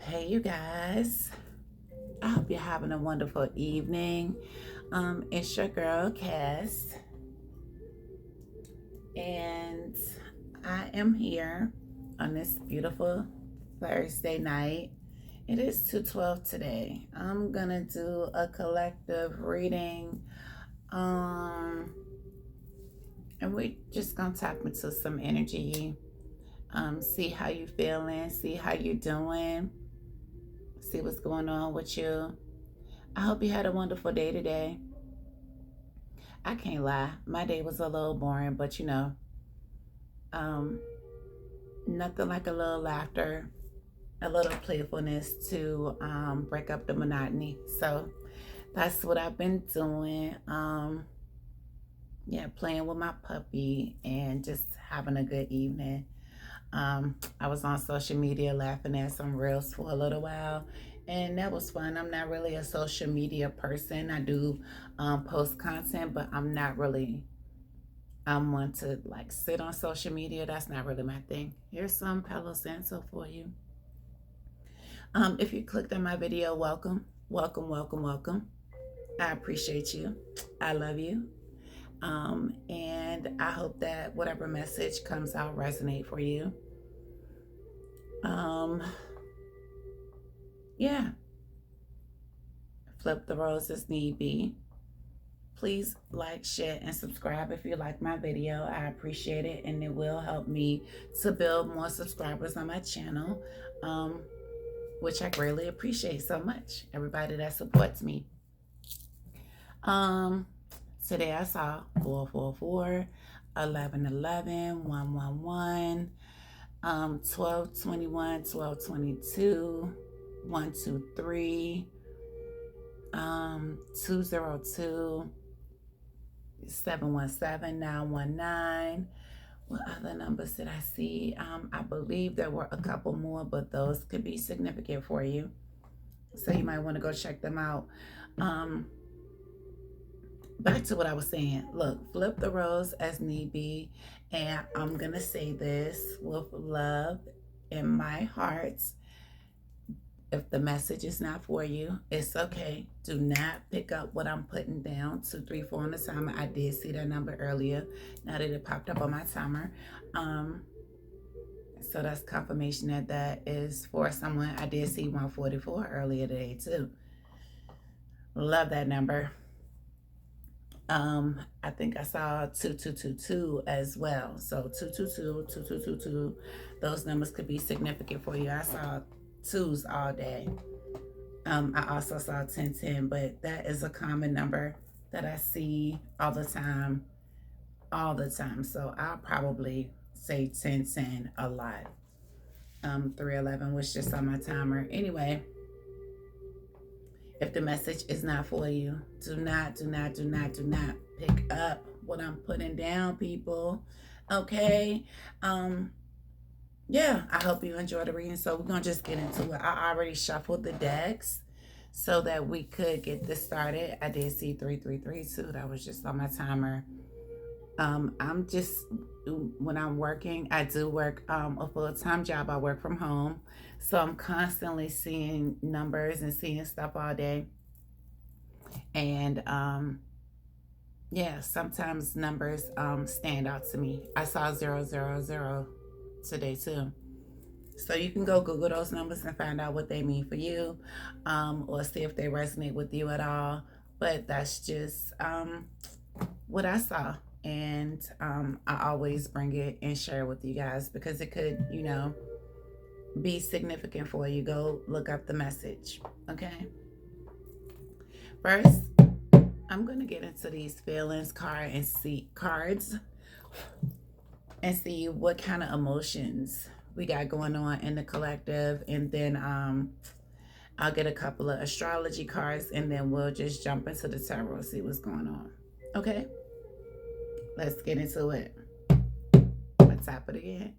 Hey, you guys. I hope you're having a wonderful evening. It's your girl, Cass, and I am here on this beautiful Thursday night. It is 2:12 today. I'm gonna do a collective reading, um, and we're just gonna tap into some energy. See how you feeling, see how you doing, see what's going on with you. I hope you had a wonderful day today. I can't lie. My day was a little boring, but um, nothing like a little laughter, a little playfulness to break up the monotony. So that's what I've been doing. Yeah, playing with my puppy and just having a good evening. I was on social media laughing at some reels for a little while, and that was fun. I'm not really a social media person. I do post content, but I'm not really one to like sit on social media. That's not really my thing. Here's some Palo Santo for you. If you clicked on my video, welcome, welcome, welcome, welcome. I appreciate you. I love you. And I hope that whatever message comes out resonate for you. Um, yeah, flip the roles as need be. Please like, share, and subscribe if you like my video. I appreciate it, and it will help me to build more subscribers on my channel, which I greatly appreciate so much. Everybody that supports me. Um, Today I saw 444, 1111, 111, 1221, 1222, 123, 202, 717, 919. What other numbers did I see? I believe there were a couple more, but those could be significant for you. So you might want to go check them out. Um, Back to what I was saying. Look, flip the roles as need be. And I'm going to say this with love in my heart. If the message is not for you, it's okay. Do not pick up what I'm putting down. 234 on the timer. I did see that number earlier. Now that it popped up on my timer. So that's confirmation that that is for someone. I did see 144 earlier today too. Love that number. I think I saw 2222 as well. So 222, 2222, those numbers could be significant for you. I saw twos all day. I also saw 1010, but that is a common number that I see all the time, all the time. So I'll probably say 1010 a lot. 311 was just on my timer. Anyway, if the message is not for you, do not pick up what I'm putting down, people. Okay. Yeah, I hope you enjoy the reading. So we're gonna just get into it. I already shuffled the decks so that we could get this started. I did see 3332. That was just on my timer. I'm just when I'm working, I do work a full-time job. I work from home, so I'm constantly seeing numbers and seeing stuff all day. And yeah, sometimes numbers stand out to me. I saw 000 today too. So you can go Google those numbers and find out what they mean for you, or see if they resonate with you at all. But that's just what I saw. And I always bring it and share it with you guys because it could, be significant for you. Go look up the message. Okay. First, I'm gonna get into these feelings cards and see what kind of emotions we got going on in the collective, and then I'll get a couple of astrology cards, and then we'll just jump into the tarot, see what's going on. Okay, let's get into it. Let's tap it again.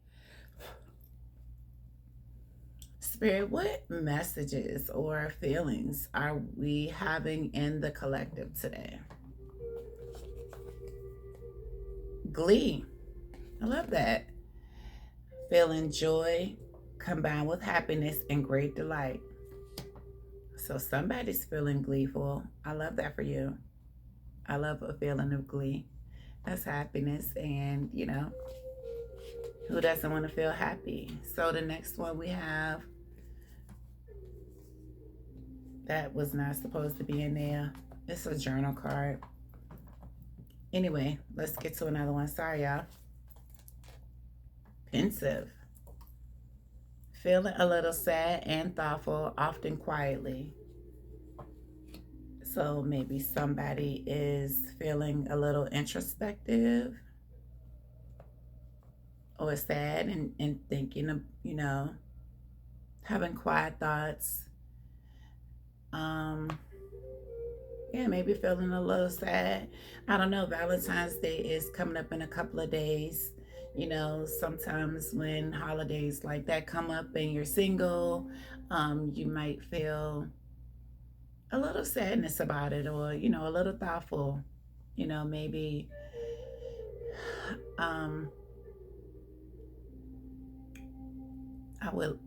Spirit, what messages or feelings are we having in the collective today? Glee. I love that. Feeling joy, combined with happiness and great delight. So somebody's feeling gleeful. I love that for you. I love a feeling of glee. That's happiness, and who doesn't want to feel happy? So the next one we have, that was not supposed to be in there. It's a journal card. Anyway, let's get to another one. Sorry, y'all. Pensive. Feeling a little sad and thoughtful, often quietly. So maybe somebody is feeling a little introspective or sad and thinking of, having quiet thoughts. Yeah, maybe feeling a little sad. I don't know. Valentine's Day is coming up in a couple of days. Sometimes when holidays like that come up and you're single, you might feel a little sadness about it, or, a little thoughtful. Maybe I would,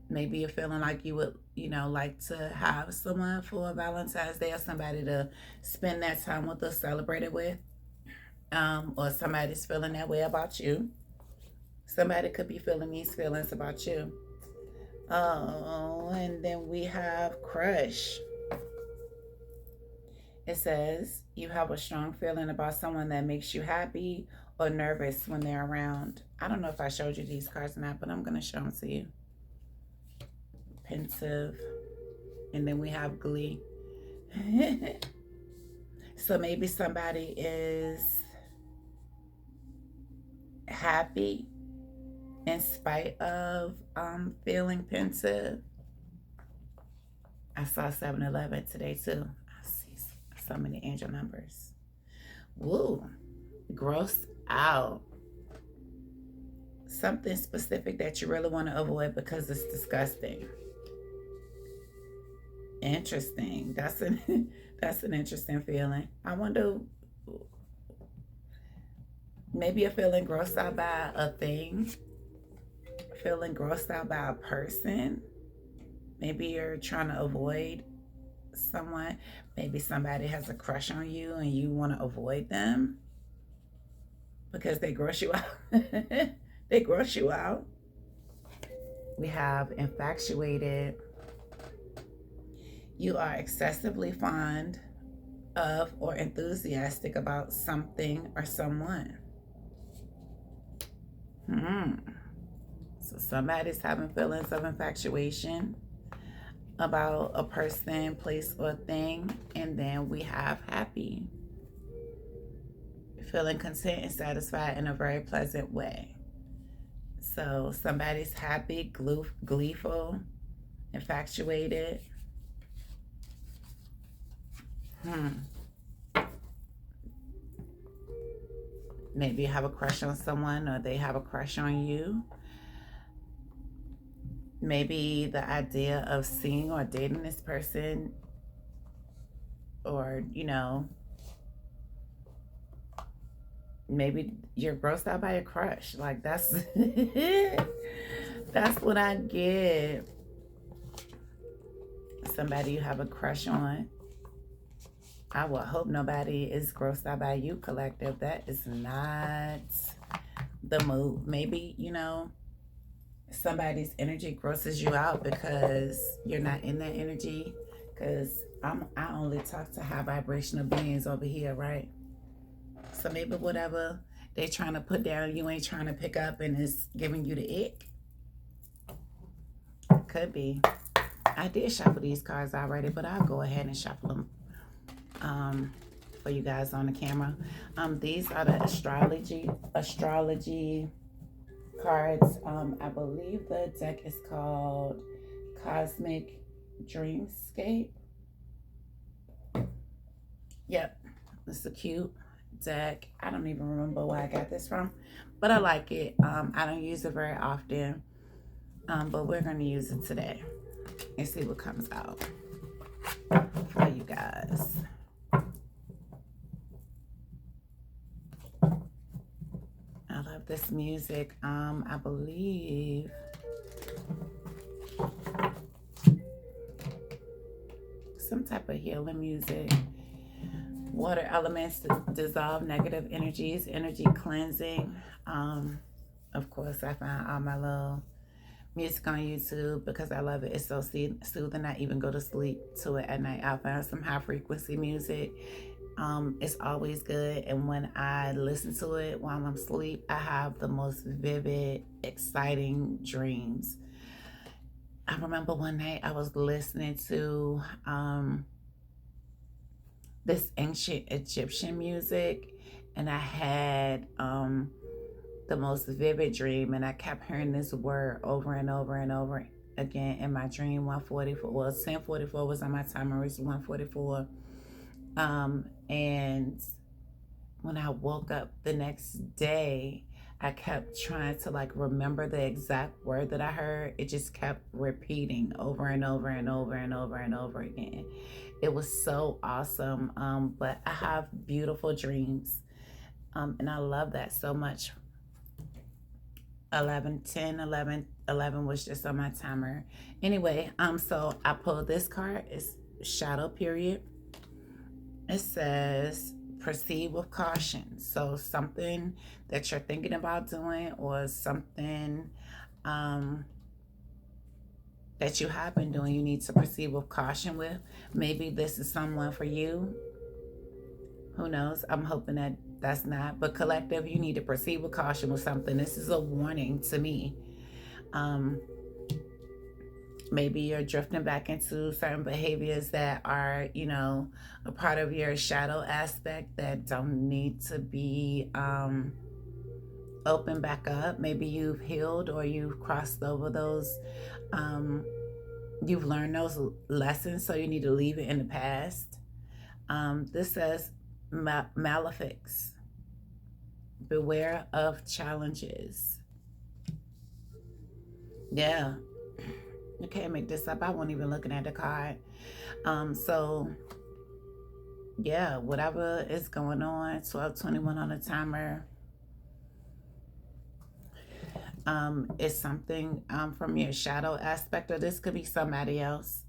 maybe you're feeling like you would, like to have someone for Valentine's Day, or somebody to spend that time with or celebrate it with. Or somebody's feeling that way about you. Somebody could be feeling these feelings about you. Oh, and then we have crush. It says you have a strong feeling about someone that makes you happy or nervous when they're around. I don't know if I showed you these cards or not, but I'm going to show them to you. Pensive. And then we have glee. So maybe somebody is happy in spite of feeling pensive. I saw 7-Eleven today too. I see so many angel numbers. Woo. Grossed out. Something specific that you really want to avoid because it's disgusting. Interesting. That's an interesting feeling. I wonder, maybe you're feeling grossed out by a thing, feeling grossed out by a person. Maybe you're trying to avoid someone. Maybe somebody has a crush on you and you want to avoid them because they gross you out. They gross you out. We have infatuated. You are excessively fond of or enthusiastic about something or someone. So somebody's having feelings of infatuation about a person, place, or thing. And then we have happy. Feeling content and satisfied in a very pleasant way. So somebody's happy, gleeful, infatuated. Maybe you have a crush on someone or they have a crush on you. Maybe the idea of seeing or dating this person, or, maybe you're grossed out by a crush. Like that's that's what I get. Somebody you have a crush on. I will hope nobody is grossed out by you, collective. That is not the move. Maybe, somebody's energy grosses you out because you're not in that energy. Because I only talk to high vibrational beings over here, right? So maybe whatever they trying to put down, you ain't trying to pick up, and it's giving you the ick. Could be. I did shuffle these cards already, but I'll go ahead and shuffle them for you guys on the camera. These are the astrology cards. I believe the deck is called Cosmic Dreamscape. Yep, it's a cute deck. I don't even remember where I got this from, but I like it. I don't use it very often, but we're going to use it today and see what comes out for you guys. I love this music. I believe some type of healing music. Water elements to dissolve negative energies, energy cleansing. Of course, I found all my little music on YouTube because I love it. It's so soothing. I even go to sleep to it at night. I found some high frequency music. It's always good. And when I listen to it while I'm asleep, I have the most vivid, exciting dreams. I remember one night I was listening to this ancient Egyptian music, and I had the most vivid dream, and I kept hearing this word over and over and over again in my dream. 144, well, 1044 was on my timer. It's 144. And when I woke up the next day, I kept trying to like remember the exact word that I heard. It just kept repeating over and over and over and over and over again. It was so awesome. But I have beautiful dreams. And I love that so much. 11, 10, 11, 11 was just on my timer. Anyway, so I pulled this card. It's shadow period. It says proceed with caution. So something that you're thinking about doing, or something that you have been doing, you need to proceed with caution with. Maybe this is someone for you. Who knows? I'm hoping that that's not. But collective, you need to proceed with caution with something. This is a warning to me. Maybe you're drifting back into certain behaviors that are, a part of your shadow aspect that don't need to be open back up. Maybe you've healed, or you've crossed over those, you've learned those lessons, so you need to leave it in the past. This says malefics. Beware of challenges. Yeah. You can't make this up. I wasn't even looking at the card. So yeah, whatever is going on, 1221 on the timer. It's something from your shadow aspect, or this could be somebody else.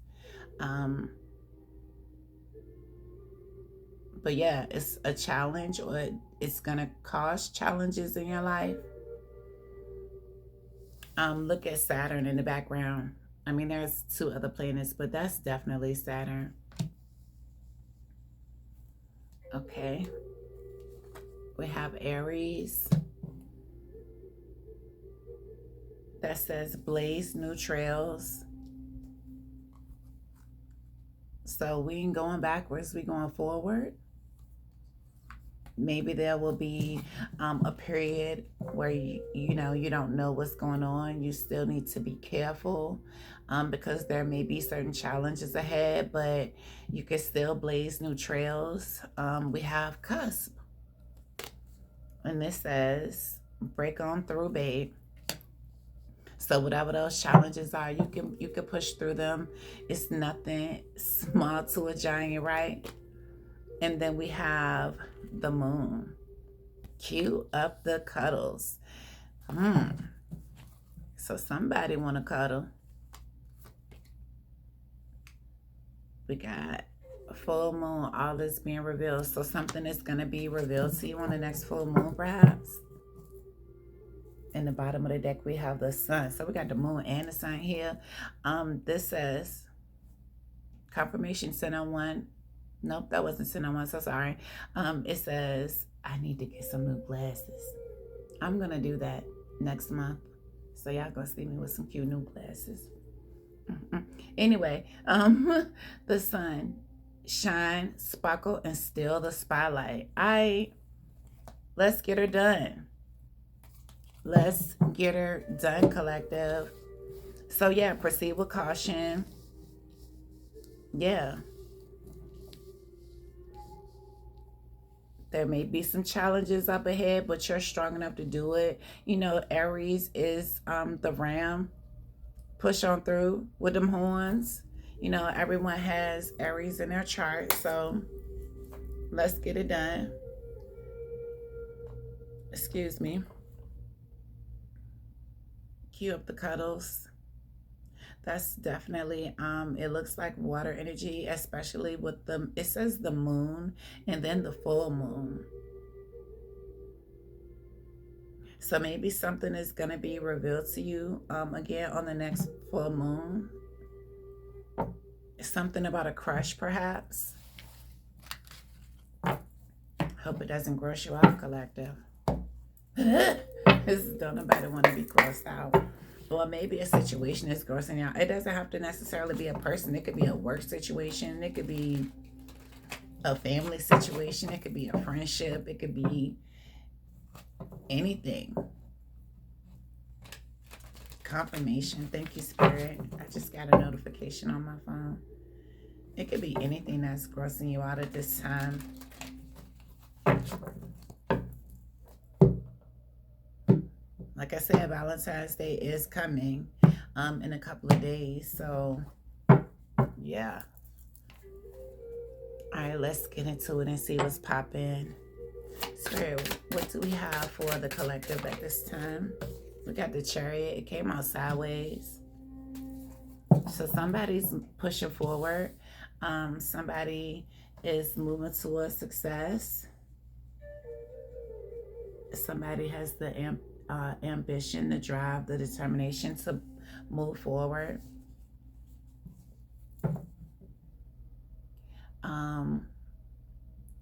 But yeah, it's a challenge, or it's gonna cause challenges in your life. Look at Saturn in the background. I mean, there's 2 other planets, but that's definitely Saturn. Okay. We have Aries. That says blaze new trails. So we ain't going backwards, we going forward. Maybe there will be a period where you don't know what's going on. You still need to be careful because there may be certain challenges ahead, but you can still blaze new trails. We have cusp, and this says break on through, babe. So whatever those challenges are, you can push through them. It's nothing small to a giant, right? And then we have the moon. Cue up the cuddles. So somebody want to cuddle. We got a full moon, all this being revealed. So something is going to be revealed to you on the next full moon, perhaps. In the bottom of the deck, we have the sun. So we got the moon and the sun here. This says confirmation sent on 1. Nope, that wasn't sent on 1, so sorry. It says, I need to get some new glasses. I'm going to do that next month. So y'all going to see me with some cute new glasses. Anyway, the sun, shine, sparkle, and steal the spotlight. Let's get her done. Let's get her done, collective. So yeah, proceed with caution. Yeah. There may be some challenges up ahead, but you're strong enough to do it. Aries is the ram. Push on through with them horns. Everyone has Aries in their chart, so let's get it done. Excuse me. Cue up the cuddles. That's definitely it looks like water energy, especially with the it says the moon and then the full moon. So maybe something is going to be revealed to you again on the next full moon. Something about a crush, perhaps. Hope it doesn't gross you out, collective. This don't nobody want to be grossed out. Or maybe a situation is grossing you out. It doesn't have to necessarily be a person. It could be a work situation. It could be a family situation. It could be a friendship. It could be anything. Confirmation. Thank you, Spirit. I just got a notification on my phone. It could be anything that's grossing you out at this time. Like I said, Valentine's Day is coming in a couple of days. So, yeah. All right, let's get into it and see what's popping. Spirit, what do we have for the collective at this time? We got the Chariot. It came out sideways. So somebody's pushing forward. Somebody is moving towards success. Somebody has the ambition, the drive, the determination to move forward.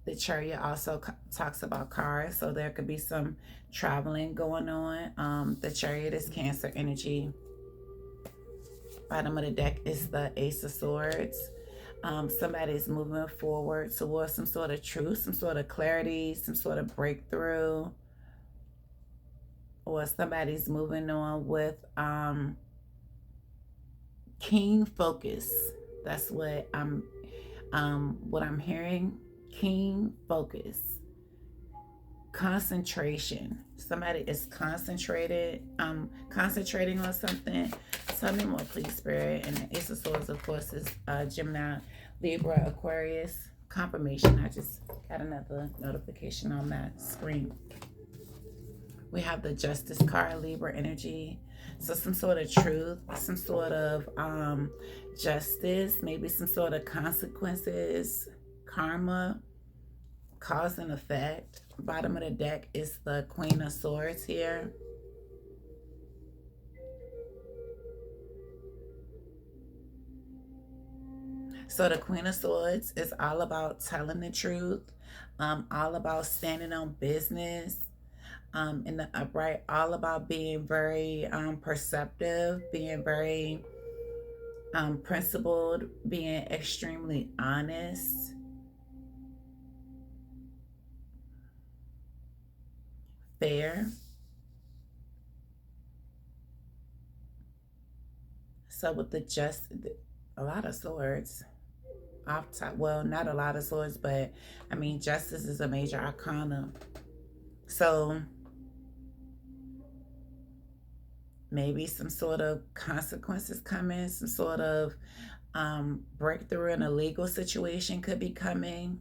The Chariot also talks about cars, so there could be some traveling going on. The Chariot is Cancer energy. Bottom of the deck is the Ace of Swords. Somebody's moving forward towards some sort of truth, some sort of clarity, some sort of breakthrough. Or somebody's moving on with keen focus. That's what I'm hearing. Keen focus. Concentration. Somebody is concentrating on something. Tell me more, please, Spirit. And the Ace of Swords, of course, is Gemini, Libra, Aquarius. Confirmation. I just got another notification on that screen. We have the Justice card, Libra energy. So some sort of truth, some sort of justice, maybe some sort of consequences, karma, cause and effect. Bottom of the deck is the Queen of Swords here. So the Queen of Swords is all about telling the truth, all about standing on business, in the upright, all about being very perceptive, being very principled, being extremely honest, fair. So with a lot of swords off top, well, not a lot of swords, but I mean, justice is a major arcana. So maybe some sort of consequences coming, some sort of breakthrough in a legal situation could be coming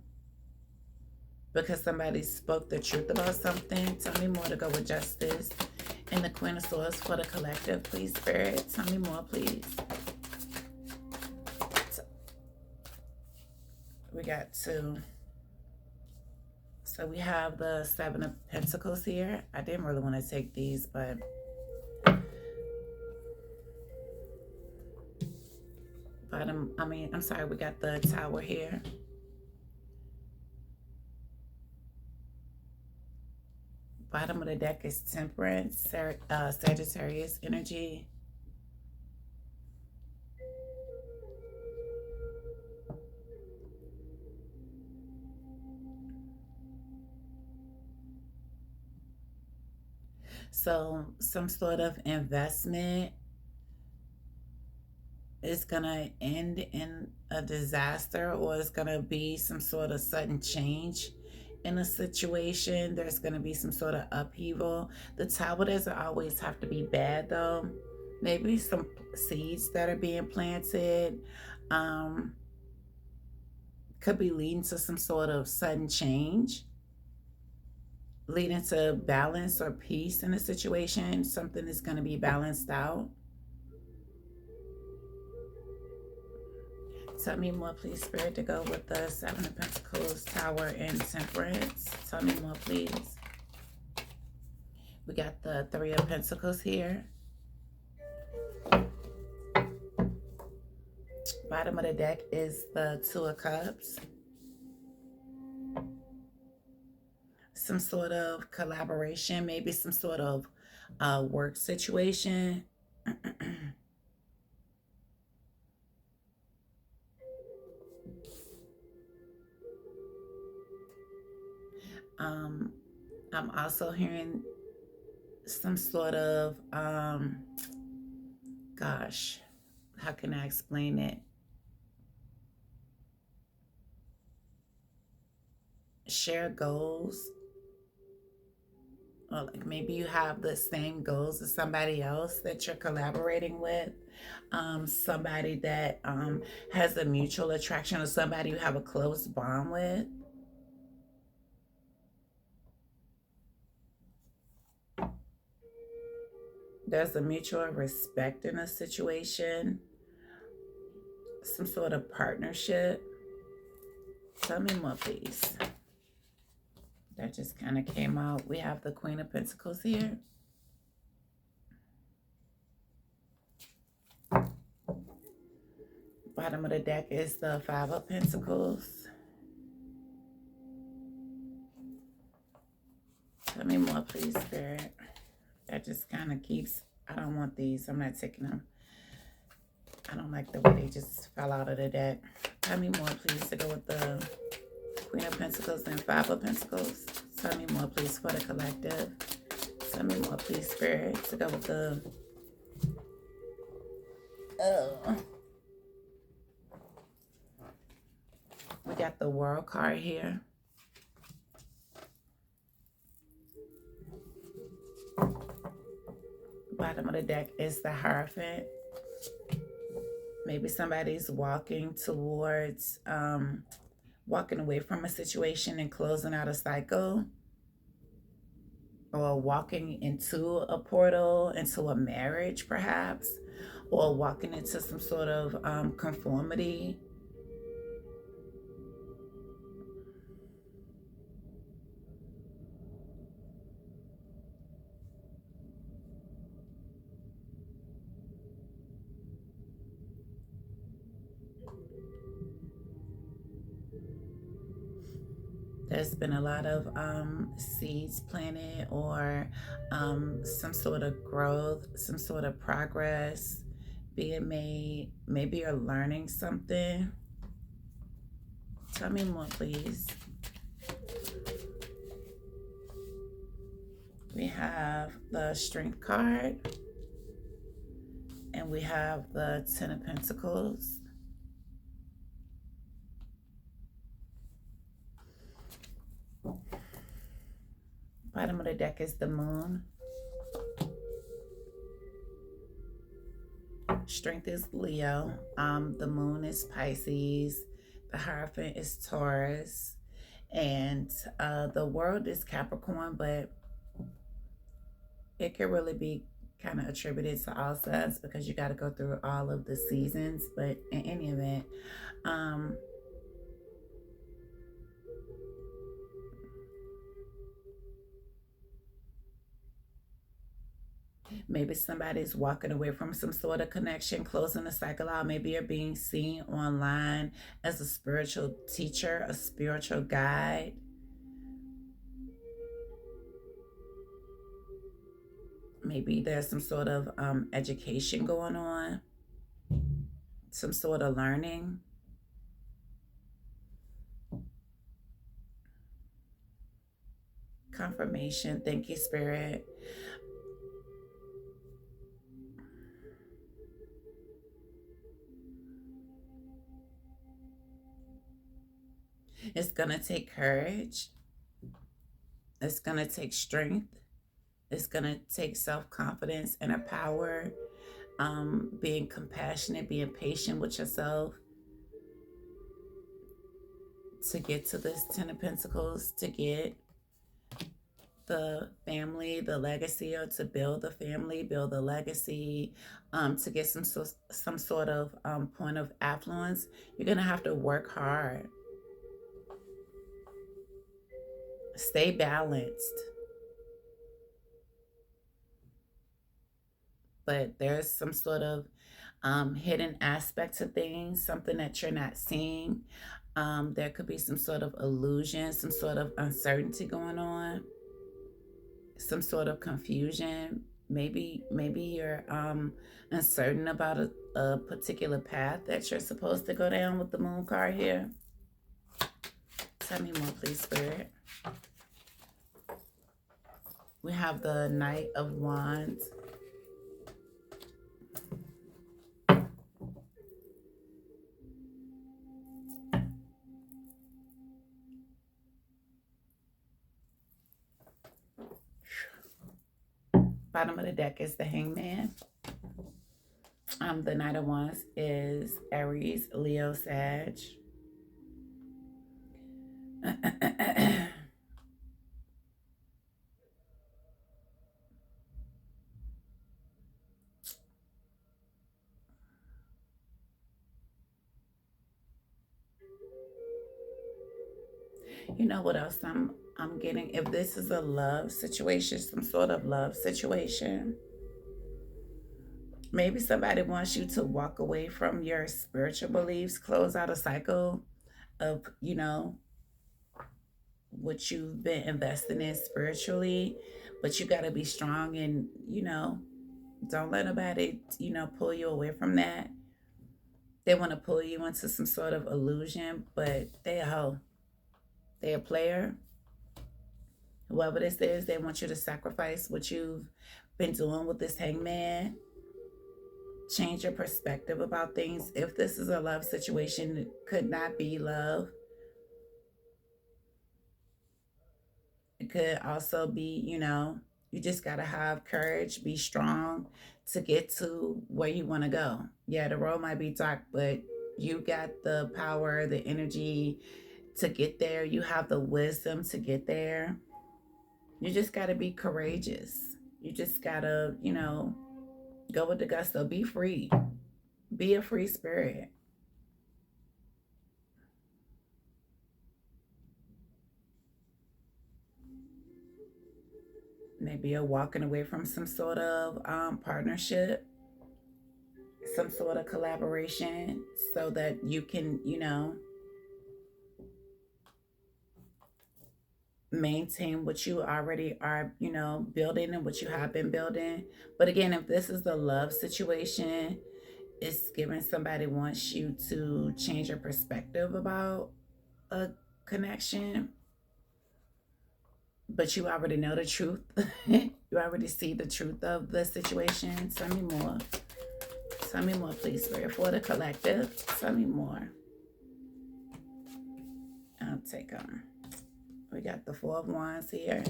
because somebody spoke the truth about something. Tell me more to go with justice. And the Queen of Swords for the collective, please, Spirit. Tell me more, please. We got two. So we have the Seven of Pentacles here. I didn't really want to take these, but I'm sorry, we got the Tower here. Bottom of the deck is Temperance, Sagittarius energy. So some sort of investment is going to end in a disaster, or it's going to be some sort of sudden change in a situation. There's going to be some sort of upheaval. The Tower doesn't always have to be bad, though. Maybe some seeds that are being planted could be leading to some sort of sudden change, leading to balance or peace in a situation. Something is going to be balanced out. Tell me more, please, Spirit, to go with the Seven of Pentacles, Tower, and Temperance. Tell me more, please. We got the Three of Pentacles here. Bottom of the deck is the Two of Cups. Some sort of collaboration, maybe some sort of work situation. I'm also hearing some sort of, gosh, how can I explain it? Share goals. Or like maybe you have the same goals as somebody else that you're collaborating with. Somebody that has a mutual attraction, or somebody you have a close bond with. There's a mutual respect in a situation. Some sort of partnership. Tell me more, please. That just kind of came out. We have the Queen of Pentacles here. Bottom of the deck is the Five of Pentacles. Tell me more, please, Spirit. That just kind of keeps, I don't want these. I'm not taking them. I don't like the way they just fell out of the deck. Tell me more, please, to go with the Queen of Pentacles and Five of Pentacles. Tell me more, please, for the collective. Tell me more, please, Spirit, to go with the... We got the World card here. Bottom of the deck is the Hierophant. Maybe somebody's walking towards, walking away from a situation and closing out a cycle. Or walking into a portal, into a marriage perhaps. Or walking into some sort of conformity. There's been a lot of seeds planted, or some sort of growth, some sort of progress being made. Maybe you're learning something. Tell me more, please. We have the Strength card. And we have the Ten of Pentacles. Bottom of the deck is the Moon. Strength is Leo. The Moon is Pisces. The Hierophant is Taurus. And the World is Capricorn, but it could really be kind of attributed to all signs because you got to go through all of the seasons. But in any event, maybe somebody's walking away from some sort of connection, closing the cycle out. Maybe you're being seen online as a spiritual teacher, a spiritual guide. Maybe there's some sort of education going on, some sort of learning. Confirmation. Thank you, Spirit. It's going to take courage. It's going to take strength. It's going to take self-confidence, inner power, being compassionate, being patient with yourself to get to this Ten of Pentacles, to get the family, the legacy, or to build the family, build the legacy, to get some sort of point of affluence, you're gonna have to work hard. Stay balanced. But there's some sort of hidden aspect to things, something that you're not seeing. There could be some sort of illusion, some sort of uncertainty going on, some sort of confusion. Maybe you're uncertain about a particular path that you're supposed to go down with the moon card here. Tell me more, please, Spirit. We have the Knight of Wands. Bottom of the deck is the Hangman. The Knight of Wands is Aries, Leo, Sag. You know what else I'm getting? If this is a love situation, some sort of love situation, maybe somebody wants you to walk away from your spiritual beliefs, close out a cycle of, what you've been investing in spiritually, but you got to be strong and, don't let nobody, pull you away from that. They want to pull you into some sort of illusion, but they a hoe. They a player. Whoever this is, they want you to sacrifice what you've been doing with this Hangman. Change your perspective about things. If this is a love situation, it could not be love. It could also be, you just got to have courage, be strong to get to where you want to go. Yeah, the road might be dark, but you got the power, the energy to get there. You have the wisdom to get there. You just got to be courageous. You just got to, go with the gusto. Be free. Be a free spirit. Maybe you're walking away from some sort of partnership, some sort of collaboration, so that you can, maintain what you already are, building and what you have been building. But again, if this is the love situation, it's giving somebody wants you to change your perspective about a connection, but you already know the truth. You already see the truth of the situation. Tell me more. Tell me more, please, Spirit. For the collective, tell me more. I'll take them. We got the Four of Wands here.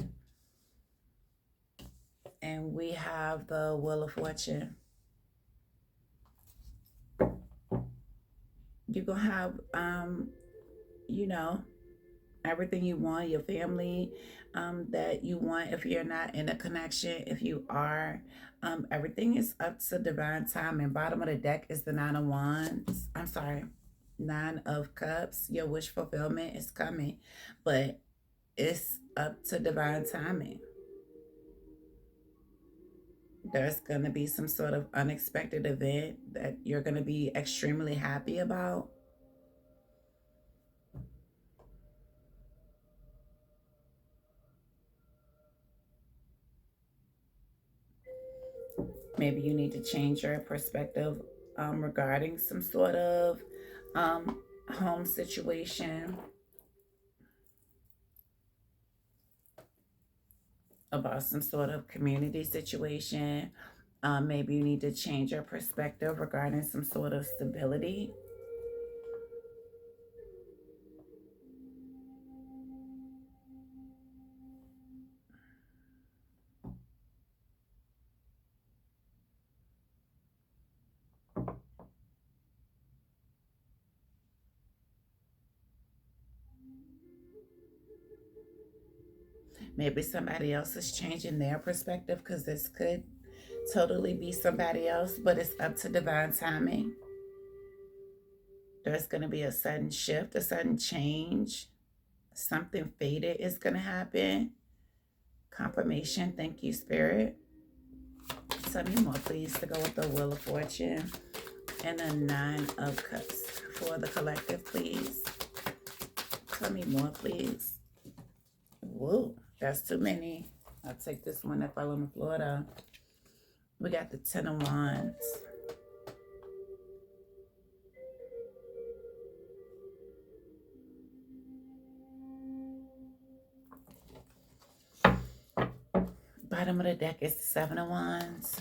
And we have the Wheel of Fortune. You're going to have, everything you want, your family that you want. If you're not in a connection, if you are, everything is up to divine time. And bottom of the deck is the Nine of Wands. I'm sorry, Nine of Cups. Your wish fulfillment is coming, but it's up to divine timing. There's going to be some sort of unexpected event that you're going to be extremely happy about. Maybe you need to change your perspective regarding some sort of home situation, about some sort of community situation. Maybe you need to change your perspective regarding some sort of stability. Maybe somebody else is changing their perspective, because this could totally be somebody else, but it's up to divine timing. There's going to be a sudden shift, a sudden change. Something faded is going to happen. Confirmation. Thank you, Spirit. Tell me more, please, to go with the Wheel of Fortune and the Nine of Cups for the collective, please. Tell me more, please. Whoa, that's too many. I'll take this one that fell on the floor, though. We got the Ten of Wands. Bottom of the deck is the Seven of Wands.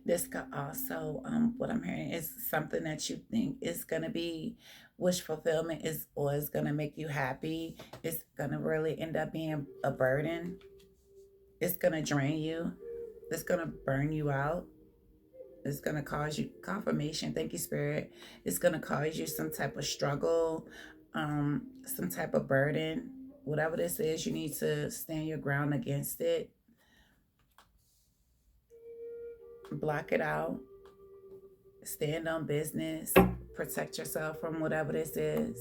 This could also, what I'm hearing is something that you think is going to be wish fulfillment, is or is going to make you happy. It's going to really end up being a burden. It's going to drain you. It's going to burn you out. It's going to cause you confirmation. Thank you, Spirit. It's going to cause you some type of struggle, some type of burden. Whatever this is, you need to stand your ground against it. Block it out. Stand on business. Protect yourself from whatever this is.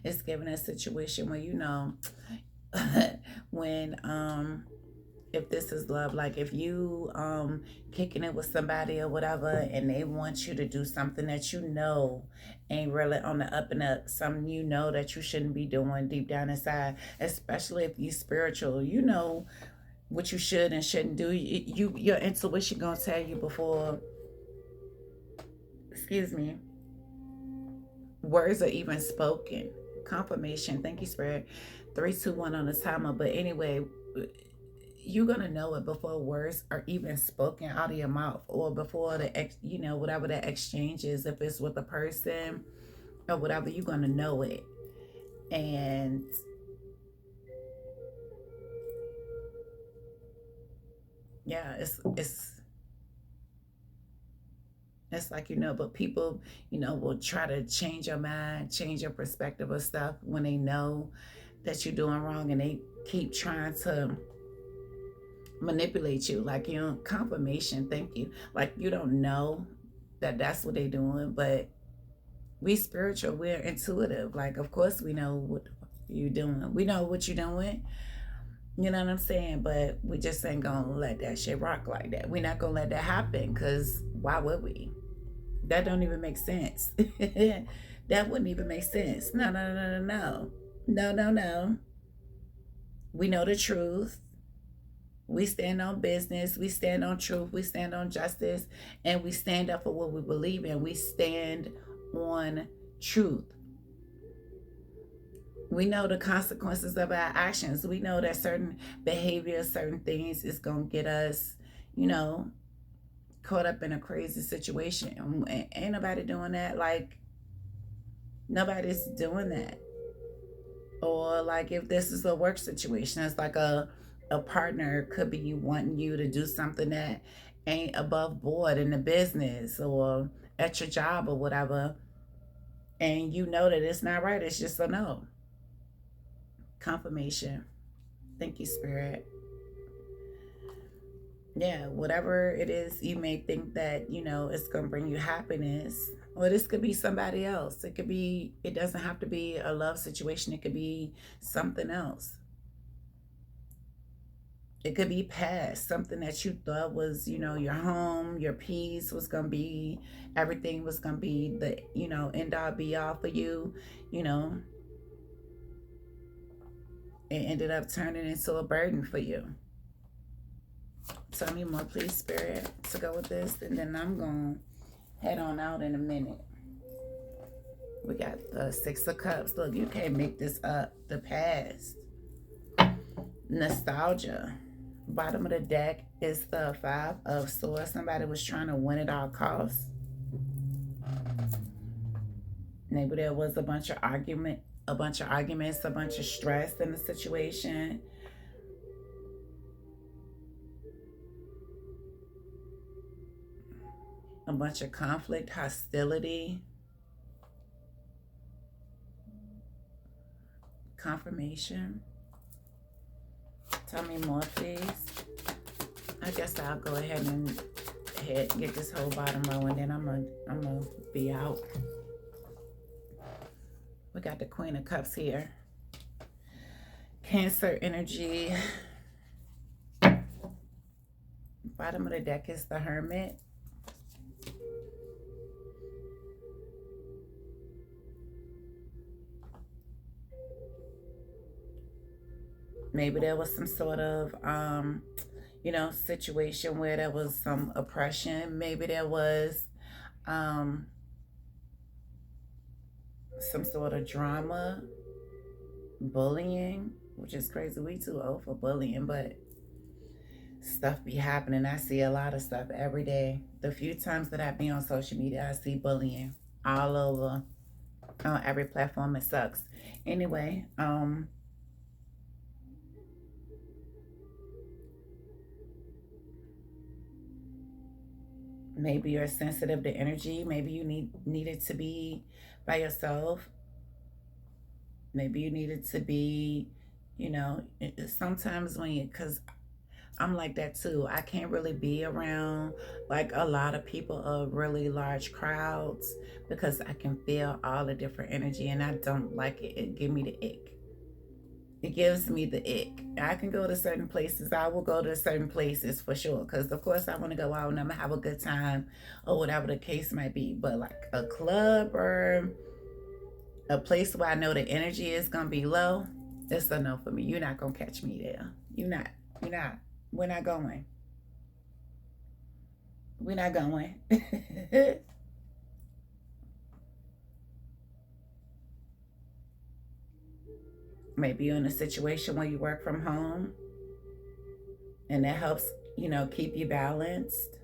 It's giving a situation where, you know, when if this is love, like if you kicking it with somebody or whatever, and they want you to do something that you know ain't really on the up and up, something you know that you shouldn't be doing deep down inside, especially if you spiritual, you know what you should and shouldn't do. Your intuition gonna tell you before, excuse me, words are even spoken. Confirmation. Thank you, Spirit. 3, 2, 1 on the timer. But anyway, you're gonna know it before words are even spoken out of your mouth, or before the you know, whatever that exchange is. If it's with a person or whatever, you're gonna know it. And yeah, it's like, you know, but people, you know, will try to change your mind, change your perspective of stuff when they know that you're doing wrong, and they keep trying to manipulate you. Like, you know, confirmation. Thank you. Like, you don't know that that's what they're doing, but we spiritual, we're intuitive. Like, of course we know what you're doing. We know what you're doing. You know what I'm saying? But we just ain't gonna let that shit rock like that. We're not gonna let that happen, because why would we? That don't even make sense. That wouldn't even make sense. No, no, no, no, no. No, no, no. We know the truth. We stand on business. We stand on truth. We stand on justice. And we stand up for what we believe in. We stand on truth. We know the consequences of our actions. We know that certain behavior, certain things is going to get us, you know, caught up in a crazy situation. Ain't nobody doing that. Like, nobody's doing that. Or like, if this is a work situation, it's like a partner could be wanting you to do something that ain't above board in the business or at your job or whatever, and you know that it's not right. It's just a no. Confirmation. Thank you, Spirit. Yeah, whatever it is, you may think that, you know, it's going to bring you happiness. Or this could be somebody else. It could be, it doesn't have to be a love situation. It could be something else. It could be past, something that you thought was, you know, your home, your peace was going to be, everything was going to be the, you know, end all be all for you, you know. It ended up turning into a burden for you. Tell me more, please, Spirit, to go with this, and then I'm going to head on out in a minute. We got the Six of Cups. Look, you can't make this up. The past. Nostalgia. Bottom of the deck is the Five of Swords. Somebody was trying to win at all costs. Maybe there was a bunch of arguments, a bunch of stress in the situation. A bunch of conflict, hostility, confirmation. Tell me more, please. I guess I'll go ahead and get this whole bottom row, and then I'm gonna be out. We got the Queen of Cups here. Cancer energy. Bottom of the deck is the Hermit. Maybe there was some sort of, situation where there was some oppression. Maybe there was some sort of drama, bullying, which is crazy. We too old for bullying, but stuff be happening. I see a lot of stuff every day. The few times that I be on social media, I see bullying all over on every platform. It sucks. Anyway, maybe you're sensitive to energy. Maybe you needed to be by yourself. Maybe you needed to be, sometimes because I'm like that too. I can't really be around like a lot of people of really large crowds because I can feel all the different energy and I don't like it. It gives me the ick. It gives me the ick. I can go to certain places. I will go to certain places for sure. Because, of course, I want to go out and I'm going to have a good time or whatever the case might be. But, like, a club or a place where I know the energy is going to be low, it's a no for me. You're not going to catch me there. You're not. We're not going. We're not going. Maybe you're in a situation where you work from home and that helps, keep you balanced.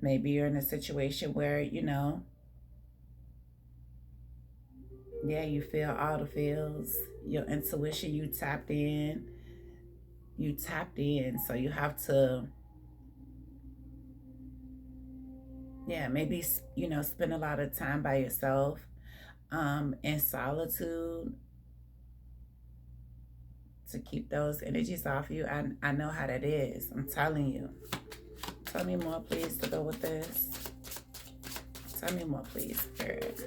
Maybe you're in a situation where, you feel all the feels, your intuition, you tapped in, so you have to, maybe, spend a lot of time by yourself, in solitude to keep those energies off you. I know how that is. I'm telling you. Tell me more, please, to go with this. Tell me more, please, Spirit.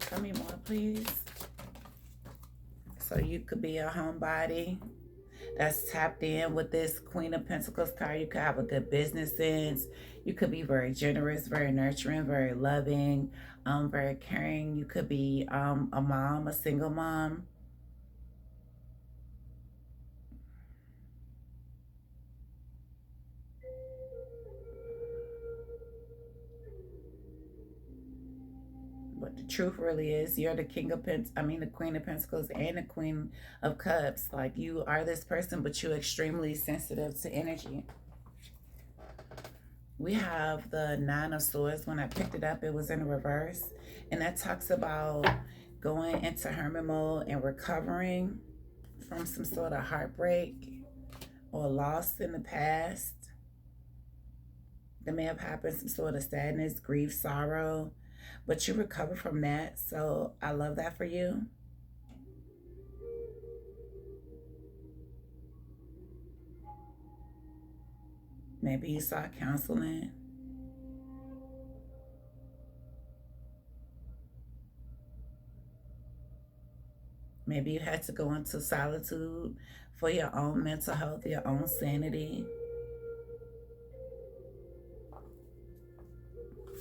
Tell me more, please. So you could be a homebody that's tapped in with this Queen of Pentacles card. You could have a good business sense. You could be very generous, very nurturing, very loving, very caring. You could be a mom, a single mom. But the truth really is you're the the Queen of Pentacles and the Queen of Cups. Like, you are this person, but you're extremely sensitive to energy. We have the Nine of Swords. When I picked it up, it was in reverse. And that talks about going into hermit mode and recovering from some sort of heartbreak or loss in the past. There may have happened some sort of sadness, grief, sorrow, but you recover from that. So I love that for you. Maybe you sought counseling. Maybe you had to go into solitude for your own mental health, your own sanity.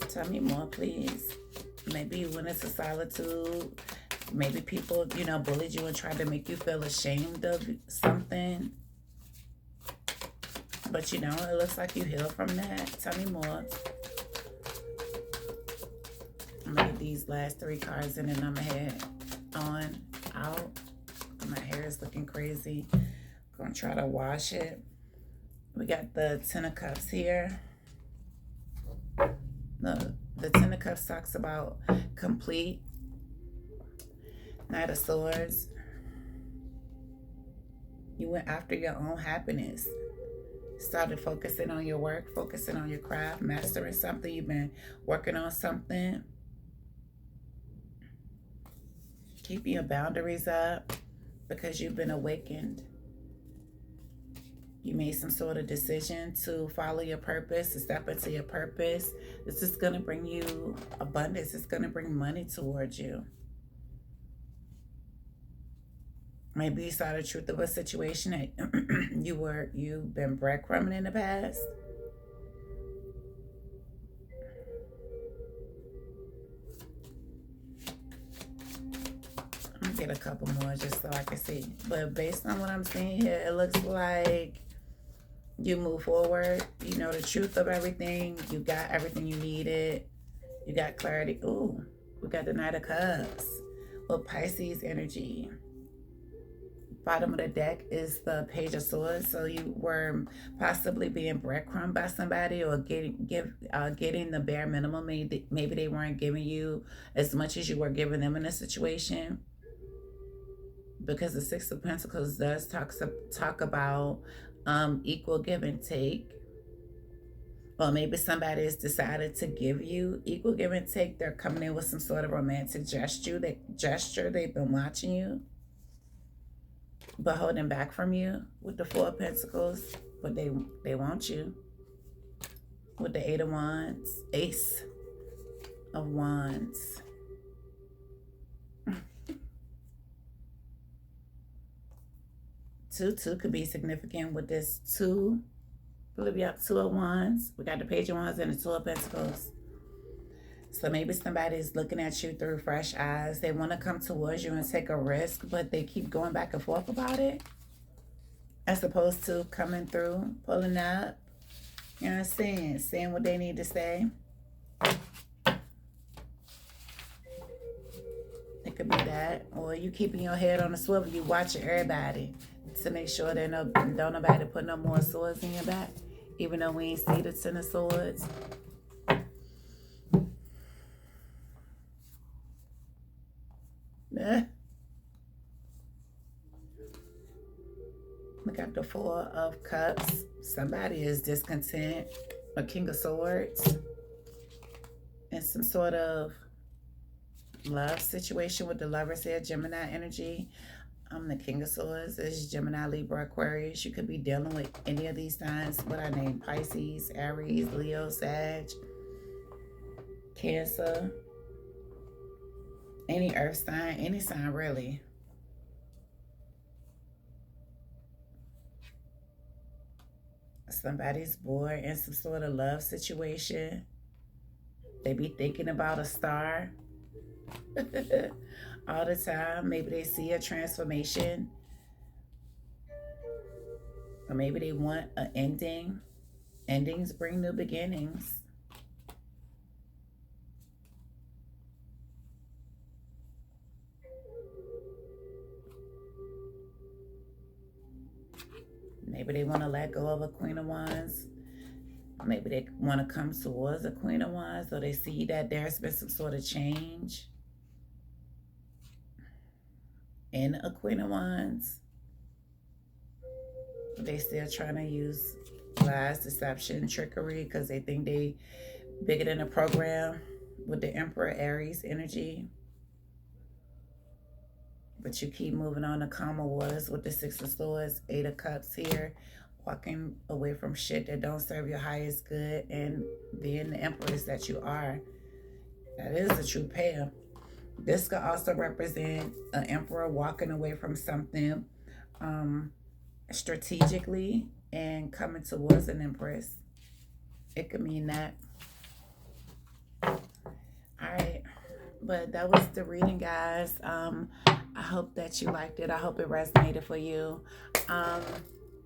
Tell me more, please. Maybe you went into solitude. Maybe people, bullied you and tried to make you feel ashamed of something. But, it looks like you healed from that. Tell me more. I'm going to get these last three cards and then I'm going to head on out. My hair is looking crazy. Gonna try to wash it. We got the Ten of Cups here. The Ten of Cups talks about complete. Knight of Swords. You went after your own happiness. Started focusing on your work, focusing on your craft, mastering something. You've been working on something. Keeping your boundaries up because you've been awakened. You made some sort of decision to follow your purpose, to step into your purpose. This is going to bring you abundance. It's going to bring money towards you. Maybe you saw the truth of a situation that you've been breadcrumbing in the past. I'm gonna get a couple more just so I can see. But based on what I'm seeing here, it looks like you move forward. You know the truth of everything. You got everything you needed. You got clarity. Ooh, we got the Knight of Cups with Pisces energy. Bottom of the deck is the Page of Swords. So you were possibly being breadcrumbed by somebody or getting the bare minimum. Maybe they weren't giving you as much as you were giving them in a situation. Because the Six of Pentacles does talk about equal give and take. Well, maybe somebody has decided to give you equal give and take. They're coming in with some sort of romantic gesture. They've been watching you, but holding back from you with the Four of Pentacles. But they want you. With the Eight of Wands, Ace of Wands. Two could be significant with this two. We got Two of Wands. We got the Page of Wands and the Two of Pentacles. So maybe somebody's looking at you through fresh eyes. They want to come towards you and take a risk, but they keep going back and forth about it. As opposed to coming through, pulling up. You know what I'm saying? Saying what they need to say. It could be that. Or you keeping your head on the swivel. You watching everybody to make sure that don't nobody put no more swords in your back. Even though we ain't see the Ten of Swords. We got the Four of Cups. Somebody is discontent. A King of Swords. And some sort of love situation with the Lovers here. Gemini energy. I'm the King of Swords. It's Gemini, Libra, Aquarius. You could be dealing with any of these signs. What I name? Pisces, Aries, Leo, Sag, Cancer. Any earth sign, any sign really. Somebody's bored in some sort of love situation. They be thinking about a star all the time. Maybe they see a transformation. Or maybe they want an ending. Endings bring new beginnings. Maybe they want to let go of a Queen of Wands. Maybe they want to come towards a Queen of Wands, so they see that there's been some sort of change in a Queen of Wands. They still trying to use lies, deception, trickery, because they think they bigger than the program with the Emperor Aries energy. But you keep moving on to calmer waters with the Six of Swords, Eight of Cups here. Walking away from shit that don't serve your highest good and being the Empress that you are. That is the true pair. This could also represent an Emperor walking away from something strategically and coming towards an Empress. It could mean that. All right. But that was the reading, guys. I hope that you liked it. I hope it resonated for you.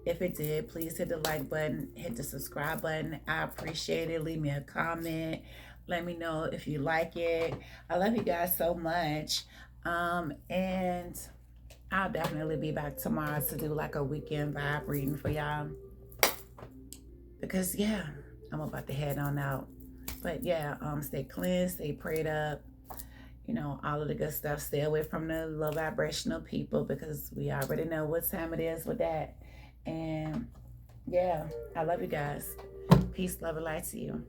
If it did, please hit the like button, hit the subscribe button. I appreciate it. Leave me a comment. Let me know if you like it. I love you guys so much. And I'll definitely be back tomorrow to do like a weekend vibe reading for y'all. Because yeah, I'm about to head on out. But yeah, stay cleansed, stay prayed up, you know, all of the good stuff. Stay away from the low vibrational people because we already know what time it is with that. And yeah, I love you guys. Peace, love, and light to you.